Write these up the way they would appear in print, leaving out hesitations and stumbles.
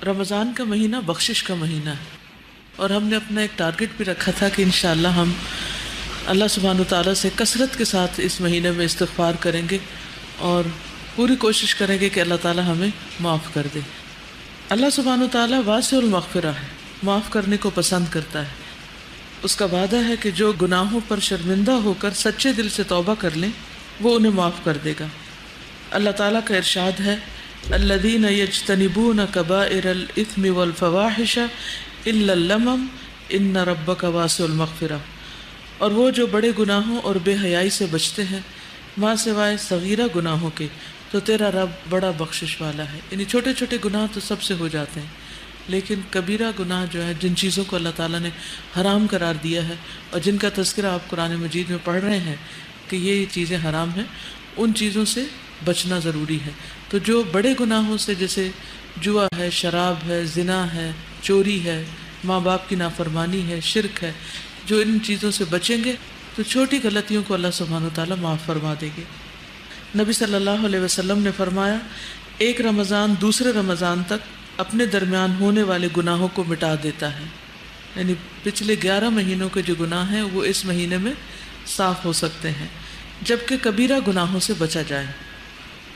رمضان کا مہینہ بخشش کا مہینہ ہے، اور ہم نے اپنا ایک ٹارگٹ بھی رکھا تھا کہ انشاءاللہ ہم اللہ سبحانہ وتعالیٰ سے کثرت کے ساتھ اس مہینے میں استغفار کریں گے اور پوری کوشش کریں گے کہ اللہ تعالیٰ ہمیں معاف کر دے۔ اللہ سبحانہ وتعالیٰ واسع المغفرہ ہے، معاف کرنے کو پسند کرتا ہے۔ اس کا وعدہ ہے کہ جو گناہوں پر شرمندہ ہو کر سچے دل سے توبہ کر لیں وہ انہیں معاف کر دے گا۔ اللہ تعالیٰ کا ارشاد ہے، الذین یجتنبون کبائر الاثم والفواحش الا اللمم ان ربک واسع المغفرہ، اور وہ جو بڑے گناہوں اور بے حیائی سے بچتے ہیں ماں سوائے صغیرہ گناہوں کے، تو تیرا رب بڑا بخشش والا ہے۔ یعنی چھوٹے چھوٹے گناہ تو سب سے ہو جاتے ہیں، لیکن کبیرہ گناہ جو ہے، جن چیزوں کو اللہ تعالیٰ نے حرام قرار دیا ہے اور جن کا تذکرہ آپ قرآن مجید میں پڑھ رہے ہیں کہ یہ چیزیں حرام ہیں، ان چیزوں سے بچنا ضروری ہے۔ تو جو بڑے گناہوں سے، جیسے جوا ہے، شراب ہے، زنا ہے، چوری ہے، ماں باپ کی نافرمانی ہے، شرک ہے، جو ان چیزوں سے بچیں گے تو چھوٹی غلطیوں کو اللہ سبحانہ وتعالیٰ معاف فرما دے گے۔ نبی صلی اللہ علیہ وسلم نے فرمایا، ایک رمضان دوسرے رمضان تک اپنے درمیان ہونے والے گناہوں کو مٹا دیتا ہے۔ یعنی پچھلے 11 مہینوں کے جو گناہ ہیں وہ اس مہینے میں صاف ہو سکتے ہیں، جبکہ کبیرہ گناہوں سے بچا جائے،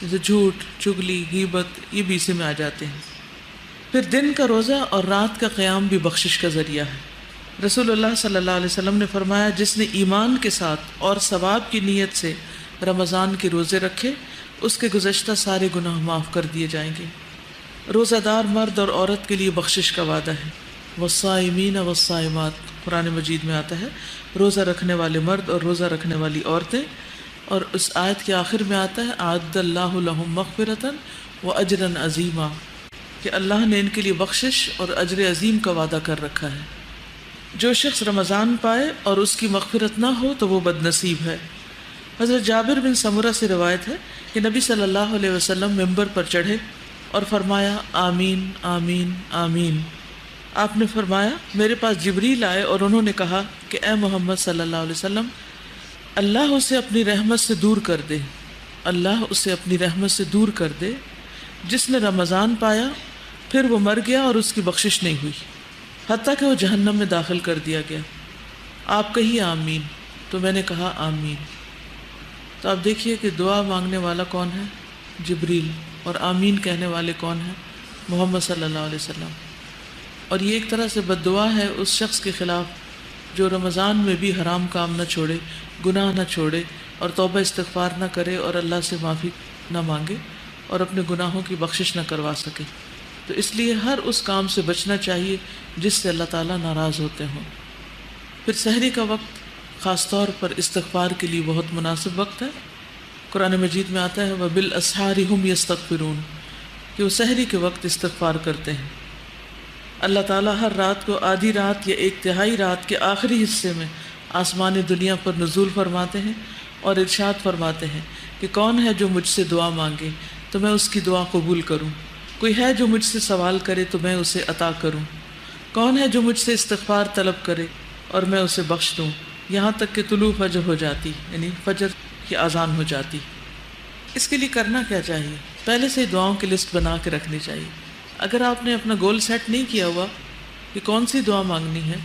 جیسے جھوٹ، چغلی، غیبت، یہ بھی اسی میں آ جاتے ہیں۔ پھر دن کا روزہ اور رات کا قیام بھی بخشش کا ذریعہ ہے۔ رسول اللہ صلی اللہ علیہ وسلم نے فرمایا، جس نے ایمان کے ساتھ اور ثواب کی نیت سے رمضان کے روزے رکھے، اس کے گزشتہ سارے گناہ معاف کر دیے جائیں گے۔ روزہ دار مرد اور عورت کے لیے بخشش کا وعدہ ہے۔ والصائمین والصائمات، قرآن مجید میں آتا ہے روزہ رکھنے والے مرد اور روزہ رکھنے والی عورتیں، اور اس آیت کے آخر میں آتا ہے اعد اللہ لہم مغفرۃ واجرا عظیما، کہ اللہ نے ان کے لیے بخشش اور اجر عظیم کا وعدہ کر رکھا ہے۔ جو شخص رمضان پائے اور اس کی مغفرت نہ ہو تو وہ بد نصیب ہے۔ حضرت جابر بن سمرہ سے روایت ہے کہ نبی صلی اللہ علیہ وسلم ممبر پر چڑھے اور فرمایا، آمین آمین آمین۔ آپ نے فرمایا، میرے پاس جبریل آئے اور انہوں نے کہا کہ اے محمد صلی اللہ علیہ وسلم، اللہ اسے اپنی رحمت سے دور کر دے، اللہ اسے اپنی رحمت سے دور کر دے جس نے رمضان پایا پھر وہ مر گیا اور اس کی بخشش نہیں ہوئی، حتیٰ کہ وہ جہنم میں داخل کر دیا گیا۔ آپ کہیے آمین، تو میں نے کہا آمین۔ تو آپ دیکھیے کہ دعا مانگنے والا کون ہے؟ جبریل، اور آمین کہنے والے کون ہیں؟ محمد صلی اللہ علیہ وسلم۔ اور یہ ایک طرح سے بد دعا ہے اس شخص کے خلاف جو رمضان میں بھی حرام کام نہ چھوڑے، گناہ نہ چھوڑے اور توبہ استغفار نہ کرے اور اللہ سے معافی نہ مانگے اور اپنے گناہوں کی بخشش نہ کروا سکے۔ تو اس لیے ہر اس کام سے بچنا چاہیے جس سے اللہ تعالیٰ ناراض ہوتے ہوں۔ پھر سحری کا وقت خاص طور پر استغفار کے لیے بہت مناسب وقت ہے۔ قرآن مجید میں آتا ہے وَبِالْأَسْحَارِ هُمْ يَسْتَغْفِرُونَ، کہ وہ سحری کے وقت استغفار کرتے ہیں۔ اللہ تعالیٰ ہر رات کو آدھی رات یا ایک تہائی رات کے آخری حصے میں آسمان دنیا پر نزول فرماتے ہیں اور ارشاد فرماتے ہیں کہ کون ہے جو مجھ سے دعا مانگے تو میں اس کی دعا قبول کروں، کوئی ہے جو مجھ سے سوال کرے تو میں اسے عطا کروں، کون ہے جو مجھ سے استغفار طلب کرے اور میں اسے بخش دوں، یہاں تک کہ طلوع فجر ہو جاتی، یعنی فجر کی اذان ہو جاتی۔ اس کے لیے کرنا کیا چاہیے؟ پہلے سے دعاؤں کی لسٹ بنا کے رکھنی چاہیے۔ اگر آپ نے اپنا گول سیٹ نہیں کیا ہوا کہ کون سی دعا مانگنی ہے،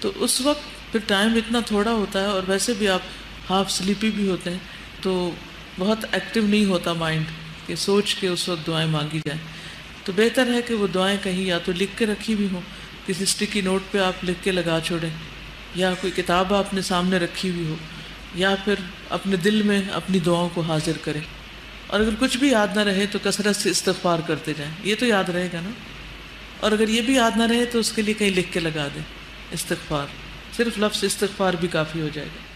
تو اس وقت پھر ٹائم اتنا تھوڑا ہوتا ہے اور ویسے بھی آپ ہاف سلیپی بھی ہوتے ہیں، تو بہت ایکٹیو نہیں ہوتا مائنڈ کہ سوچ کے اس وقت دعائیں مانگی جائیں۔ تو بہتر ہے کہ وہ دعائیں کہیں یا تو لکھ کے رکھی بھی ہوں، کسی اسٹکی نوٹ پہ آپ لکھ کے لگا چھوڑیں، یا کوئی کتاب آپ نے سامنے رکھی ہوئی ہو، یا پھر اپنے دل میں اپنی دعاؤں کو حاضر کریں۔ اور اگر کچھ بھی یاد نہ رہے تو کثرت سے استغفار کرتے جائیں، یہ تو یاد رہے گا نا۔ اور اگر یہ بھی یاد نہ رہے تو اس کے لیے کہیں لکھ کے لگا دیں استغفار، صرف لفظ استغفار بھی کافی ہو جائے گا۔